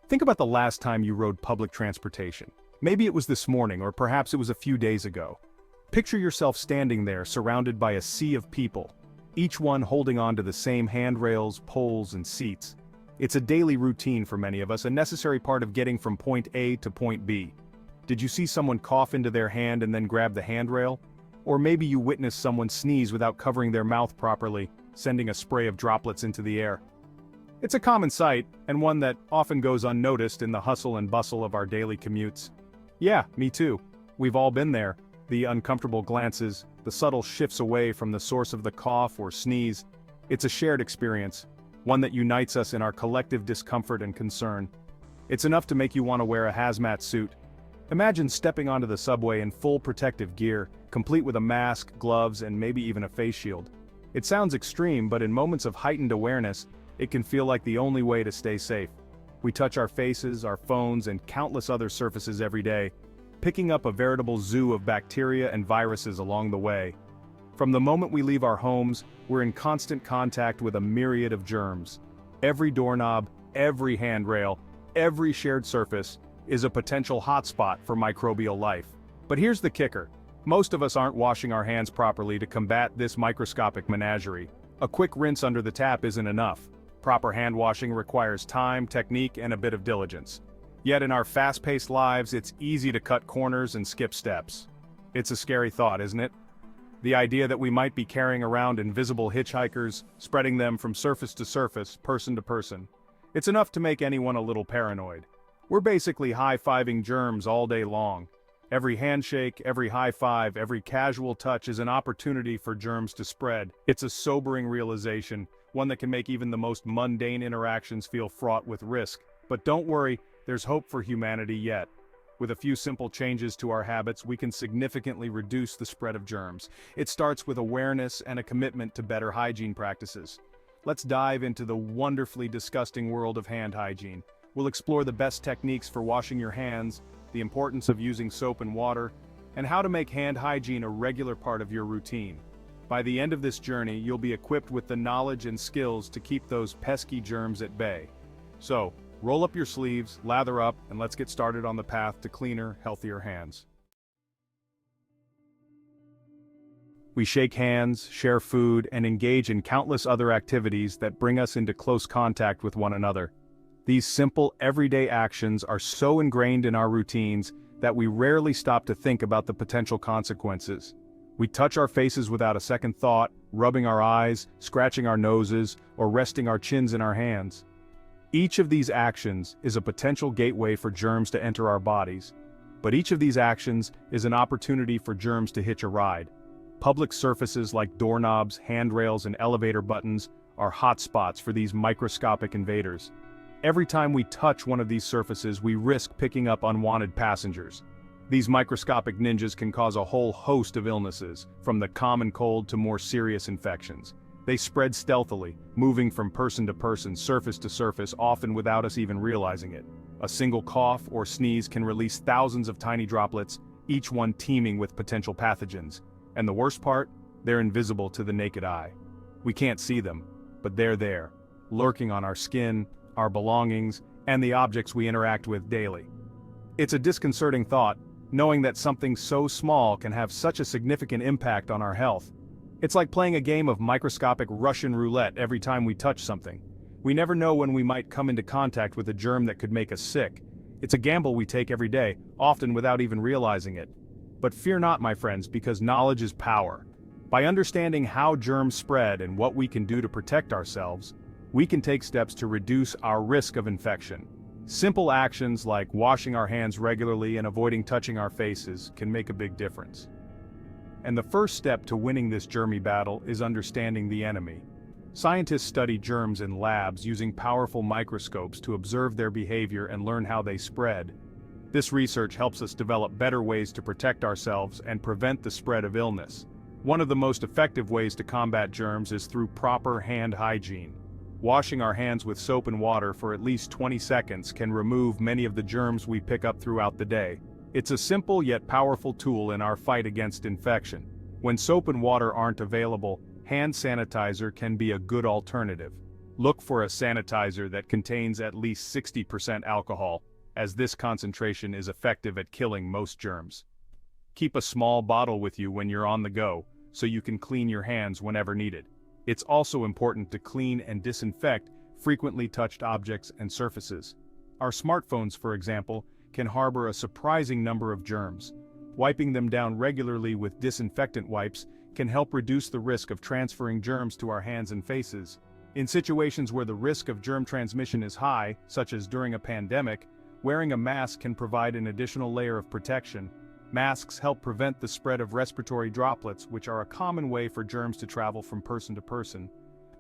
Think about the last time you rode public transportation. Maybe it was this morning, or perhaps it was a few days ago. Picture yourself standing there surrounded by a sea of people, each one holding on to the same handrails, poles, and seats. It's a daily routine for many of us, a necessary part of getting from point A to point B. Did you see someone cough into their hand and then grab the handrail? Or maybe you witnessed someone sneeze without covering their mouth properly, sending a spray of droplets into the air. It's a common sight, and one that often goes unnoticed in the hustle and bustle of our daily commutes. Yeah, me too. We've all been there. The uncomfortable glances, the subtle shifts away from the source of the cough or sneeze. It's a shared experience, one that unites us in our collective discomfort and concern. It's enough to make you want to wear a hazmat suit. Imagine stepping onto the subway in full protective gear, complete with a mask, gloves, and maybe even a face shield. It sounds extreme, but in moments of heightened awareness, it can feel like the only way to stay safe. We touch our faces, our phones, and countless other surfaces every day, picking up a veritable zoo of bacteria and viruses along the way. From the moment we leave our homes, we're in constant contact with a myriad of germs. Every doorknob, every handrail, every shared surface is a potential hotspot for microbial life. But here's the kicker. Most of us aren't washing our hands properly to combat this microscopic menagerie. A quick rinse under the tap isn't enough. Proper hand washing requires time, technique, and a bit of diligence. Yet in our fast-paced lives, it's easy to cut corners and skip steps. It's a scary thought, isn't it? The idea that we might be carrying around invisible hitchhikers, spreading them from surface to surface, person to person. It's enough to make anyone a little paranoid. We're basically high-fiving germs all day long. Every handshake, every high five, every casual touch is an opportunity for germs to spread. It's a sobering realization, one that can make even the most mundane interactions feel fraught with risk. But don't worry, there's hope for humanity yet. With a few simple changes to our habits, we can significantly reduce the spread of germs. It starts with awareness and a commitment to better hygiene practices. Let's dive into the wonderfully disgusting world of hand hygiene. We'll explore the best techniques for washing your hands, the importance of using soap and water, and how to make hand hygiene a regular part of your routine. By the end of this journey, you'll be equipped with the knowledge and skills to keep those pesky germs at bay. So, roll up your sleeves, lather up, and let's get started on the path to cleaner, healthier hands. We shake hands, share food, and engage in countless other activities that bring us into close contact with one another. These simple, everyday actions are so ingrained in our routines that we rarely stop to think about the potential consequences. We touch our faces without a second thought, rubbing our eyes, scratching our noses, or resting our chins in our hands. Each of these actions is a potential gateway for germs to enter our bodies. But each of these actions is an opportunity for germs to hitch a ride. Public surfaces like doorknobs, handrails, and elevator buttons are hotspots for these microscopic invaders. Every time we touch one of these surfaces, we risk picking up unwanted passengers. These microscopic ninjas can cause a whole host of illnesses, from the common cold to more serious infections. They spread stealthily, moving from person to person, surface to surface, often without us even realizing it. A single cough or sneeze can release thousands of tiny droplets, each one teeming with potential pathogens. And the worst part? They're invisible to the naked eye. We can't see them, but they're there, lurking on our skin, our belongings, and the objects we interact with daily. It's a disconcerting thought, knowing that something so small can have such a significant impact on our health. It's like playing a game of microscopic Russian roulette every time we touch something. We never know when we might come into contact with a germ that could make us sick. It's a gamble we take every day, often without even realizing it. But fear not, my friends, because knowledge is power. By understanding how germs spread and what we can do to protect ourselves, we can take steps to reduce our risk of infection. Simple actions like washing our hands regularly and avoiding touching our faces can make a big difference. And the first step to winning this germy battle is understanding the enemy. Scientists study germs in labs using powerful microscopes to observe their behavior and learn how they spread. This research helps us develop better ways to protect ourselves and prevent the spread of illness. One of the most effective ways to combat germs is through proper hand hygiene. Washing our hands with soap and water for at least 20 seconds can remove many of the germs we pick up throughout the day. It's a simple yet powerful tool in our fight against infection. When soap and water aren't available, hand sanitizer can be a good alternative. Look for a sanitizer that contains at least 60% alcohol, as this concentration is effective at killing most germs. Keep a small bottle with you when you're on the go, so you can clean your hands whenever needed. It's also important to clean and disinfect frequently touched objects and surfaces. Our smartphones, for example, can harbor a surprising number of germs. Wiping them down regularly with disinfectant wipes can help reduce the risk of transferring germs to our hands and faces. In situations where the risk of germ transmission is high, such as during a pandemic, wearing a mask can provide an additional layer of protection. Masks help prevent the spread of respiratory droplets, which are a common way for germs to travel from person to person.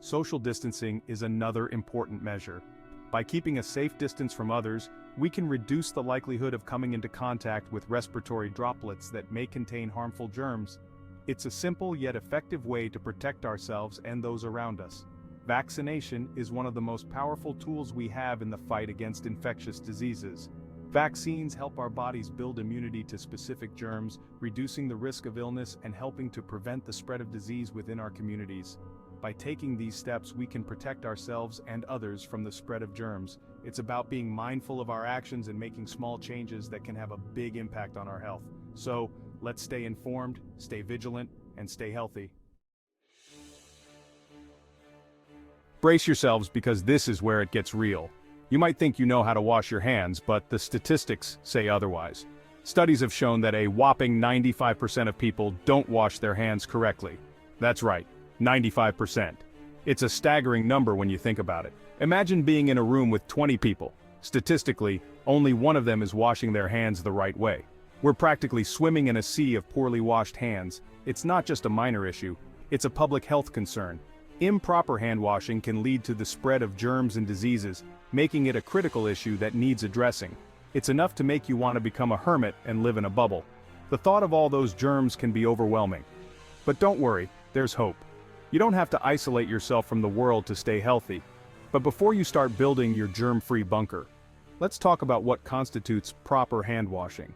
Social distancing is another important measure. By keeping a safe distance from others, we can reduce the likelihood of coming into contact with respiratory droplets that may contain harmful germs. It's a simple yet effective way to protect ourselves and those around us. Vaccination is one of the most powerful tools we have in the fight against infectious diseases. Vaccines help our bodies build immunity to specific germs, reducing the risk of illness and helping to prevent the spread of disease within our communities. By taking these steps, we can protect ourselves and others from the spread of germs. It's about being mindful of our actions and making small changes that can have a big impact on our health. So, let's stay informed, stay vigilant, and stay healthy. Brace yourselves, because this is where it gets real. You might think you know how to wash your hands, but the statistics say otherwise. Studies have shown that a whopping 95% of people don't wash their hands correctly. That's right, 95%. It's a staggering number when you think about it. Imagine being in a room with 20 people. Statistically, only one of them is washing their hands the right way. We're practically swimming in a sea of poorly washed hands. It's not just a minor issue, it's a public health concern. Improper hand washing can lead to the spread of germs and diseases, making it a critical issue that needs addressing. It's enough to make you want to become a hermit and live in a bubble. The thought of all those germs can be overwhelming. But don't worry, there's hope. You don't have to isolate yourself from the world to stay healthy. But before you start building your germ-free bunker, let's talk about what constitutes proper hand washing.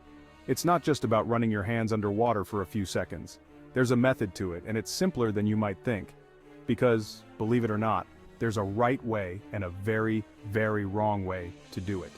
It's not just about running your hands under water for a few seconds. There's a method to it, and it's simpler than you might think. Because, believe it or not, there's a right way and a very, very wrong way to do it.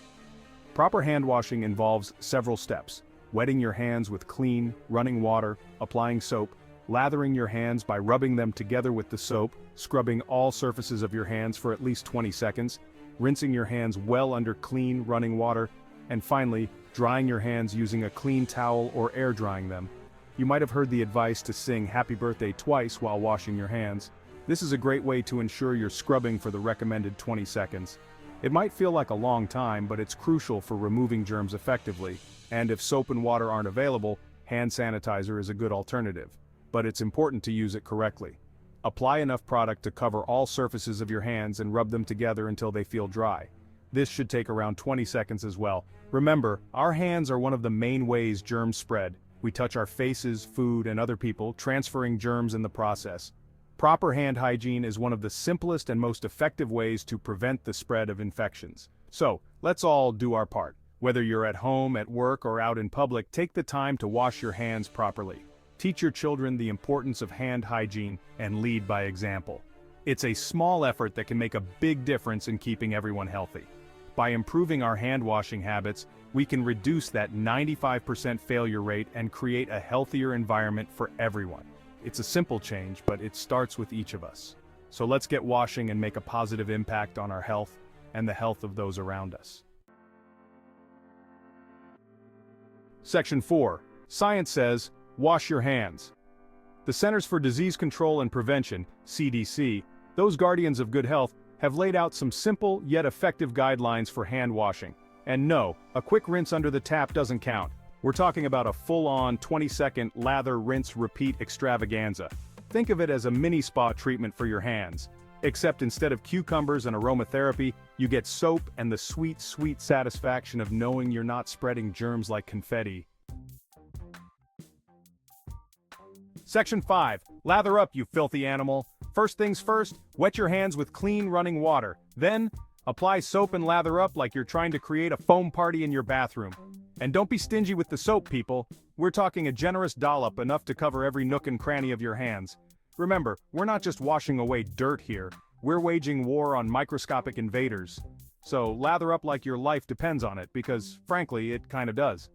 Proper hand washing involves several steps: wetting your hands with clean, running water, applying soap, lathering your hands by rubbing them together with the soap, scrubbing all surfaces of your hands for at least 20 seconds, rinsing your hands well under clean, running water, and finally, drying your hands using a clean towel or air drying them. You might have heard the advice to sing "Happy Birthday" twice while washing your hands. This is a great way to ensure you're scrubbing for the recommended 20 seconds. It might feel like a long time, but it's crucial for removing germs effectively, and if soap and water aren't available, hand sanitizer is a good alternative. But it's important to use it correctly. Apply enough product to cover all surfaces of your hands and rub them together until they feel dry. This should take around 20 seconds as well. Remember, our hands are one of the main ways germs spread. We touch our faces, food, and other people, transferring germs in the process. Proper hand hygiene is one of the simplest and most effective ways to prevent the spread of infections. So, let's all do our part. Whether you're at home, at work, or out in public, take the time to wash your hands properly. Teach your children the importance of hand hygiene and lead by example. It's a small effort that can make a big difference in keeping everyone healthy. By improving our hand washing habits, we can reduce that 95% failure rate and create a healthier environment for everyone. It's a simple change, but it starts with each of us. So let's get washing and make a positive impact on our health and the health of those around us. Section 4. Science says, wash your hands. The Centers for Disease Control and Prevention, CDC, those guardians of good health, have laid out some simple yet effective guidelines for hand washing. And no, a quick rinse under the tap doesn't count. We're talking about a full-on 20-second lather, rinse, repeat extravaganza. Think of it as a mini spa treatment for your hands. Except instead of cucumbers and aromatherapy, you get soap and the sweet, sweet satisfaction of knowing you're not spreading germs like confetti. Section 5. Lather up, you filthy animal. First things first, wet your hands with clean running water. Then, apply soap and lather up like you're trying to create a foam party in your bathroom. And don't be stingy with the soap, people. We're talking a generous dollop, enough to cover every nook and cranny of your hands. Remember, we're not just washing away dirt here. We're waging war on microscopic invaders. So lather up like your life depends on it because, frankly, it kinda does.